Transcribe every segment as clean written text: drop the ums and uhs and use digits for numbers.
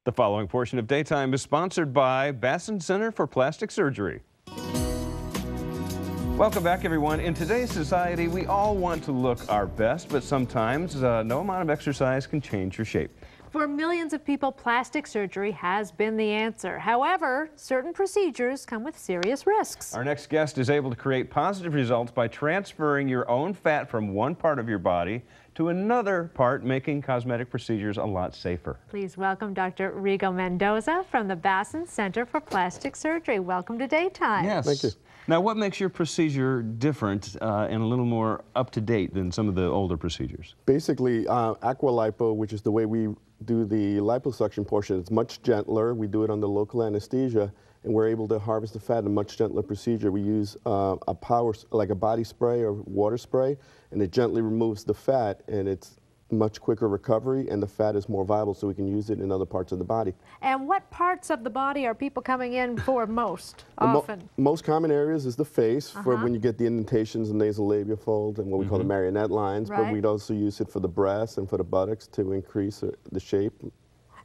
The following portion of Daytime is sponsored by Bassin Center for Plastic Surgery. Welcome back, everyone. In today's society, we all want to look our best, but sometimes no amount of exercise can change your shape. For millions of people, plastic surgery has been the answer. However, certain procedures come with serious risks. Our next guest is able to create positive results by transferring your own fat from one part of your body to another part, making cosmetic procedures a lot safer. Please welcome Dr. Rigo Mendoza from the Bassin Center for Plastic Surgery. Welcome to Daytime. Yes. Thank you. Now, what makes your procedure different and a little more up-to-date than some of the older procedures? Basically, Aqualipo, which is the way we do the liposuction portion, it's much gentler. We do it under local anesthesia, and we're able to harvest the fat in a much gentler procedure. We use a power, like a body spray or water spray, and it gently removes the fat, and it's much quicker recovery, and the fat is more viable, so we can use it in other parts of the body. And what parts of the body are people coming in for most often? Most common areas is the face, for when you get the indentations and nasolabial fold and what we call the marionette lines, but we'd also use it for the breasts and for the buttocks to increase the shape.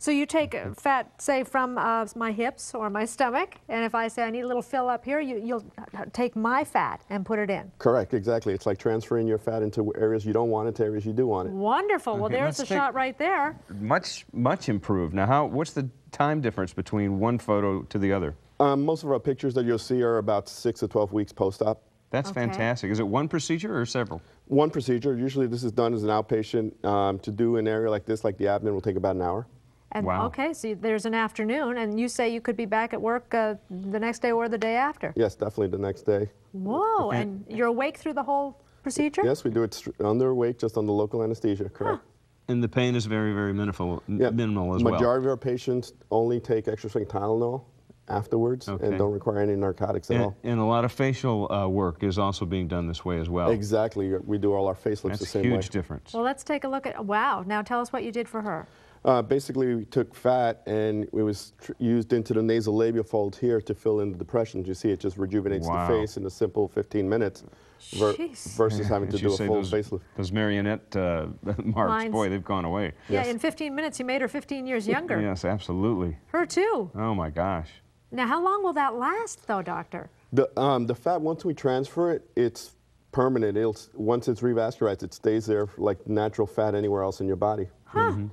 So you take fat, say, from my hips or my stomach, and if I say I need a little fill up here, you'll take my fat and put it in. Correct, exactly. It's like transferring your fat into areas you don't want it to areas you do want it. Wonderful. Well, there's a shot right there. Much improved. Now, what's the time difference between one photo to the other? Most of our pictures that you'll see are about 6 to 12 weeks post-op. That's fantastic. Is it one procedure or several? One procedure. Usually this is done as an outpatient. To do an area like this, like the abdomen, will take about an hour. And okay, so there's an afternoon, and you say you could be back at work the next day or the day after. Yes, definitely the next day. Whoa, and you're awake through the whole procedure? Yes, we do it under awake, just on the local anesthesia, correct. And the pain is very, very minimal as well. Majority of our patients only take extra strength Tylenol afterwards and don't require any narcotics at all. And a lot of facial work is also being done this way as well. Exactly. We do all our facelifts the same way. That's a huge difference. Well, let's take a look at, wow, now tell us what you did for her. Basically, we took fat and it was used into the nasolabial fold here to fill in the depressions. You see, it just rejuvenates the face in a simple 15 minutes versus having to do a full facelift. Those marionette marks, boy, they've gone away. Yeah, in 15 minutes, you made her 15 years younger. Yes, absolutely. Her too. Oh, my gosh. Now, how long will that last, though, doctor? The fat, once we transfer it, it's permanent. Once it's revascularized, it stays there like natural fat anywhere else in your body. Huh.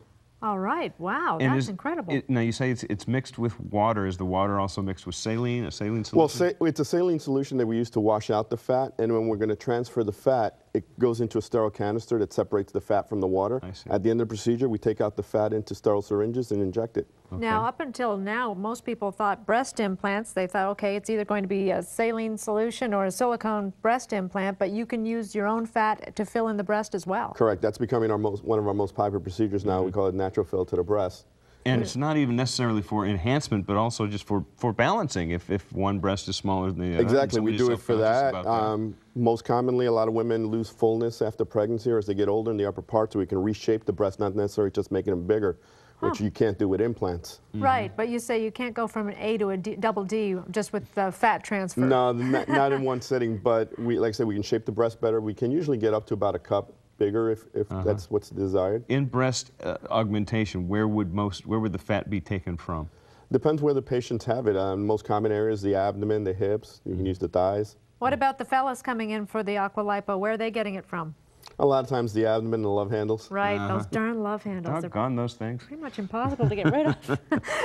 All right. Wow, that's incredible. Now, you say it's mixed with water. Is the water also mixed with saline, a saline solution? Well, it's a saline solution that we use to wash out the fat, and when we're going to transfer the fat, it goes into a sterile canister that separates the fat from the water. I see. At the end of the procedure, we take out the fat into sterile syringes and inject it. Now, up until now, most people thought breast implants, they thought, okay, it's either going to be a saline solution or a silicone breast implant, but you can use your own fat to fill in the breast as well. Correct. That's becoming one of our most popular procedures now. We call it NaturalFill to the breast. And it's not even necessarily for enhancement, but also just for balancing if one breast is smaller than the other. Exactly. We do it for that. Most commonly, a lot of women lose fullness after pregnancy or as they get older in the upper part, so we can reshape the breast, not necessarily just making them bigger, which you can't do with implants. Right, but you say you can't go from an A to a double D just with the fat transfer. No, not in one sitting, but like I said, we can shape the breast better. We can usually get up to about a cup bigger if that's what's desired. In breast augmentation, where would the fat be taken from? Depends where the patients have it. Most common areas, the abdomen, the hips. You can use the thighs. What about the fellas coming in for the Aqualipo? Where are they getting it from? A lot of times the abdomen and the love handles. Right, those darn love handles. Doggone those things. Pretty much impossible to get rid of.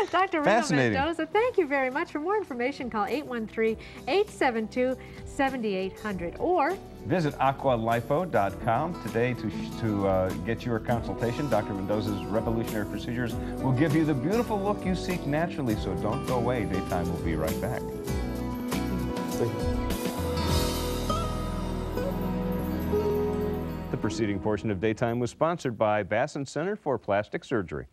Dr. Rigo Mendoza, thank you very much. For more information, call 813-872-7800 or visit aqualipo.com today to get your consultation. Dr. Mendoza's revolutionary procedures will give you the beautiful look you seek naturally, so don't go away. Daytime will be right back. Thank you. The preceding portion of Daytime was sponsored by Bassin Center for Plastic Surgery.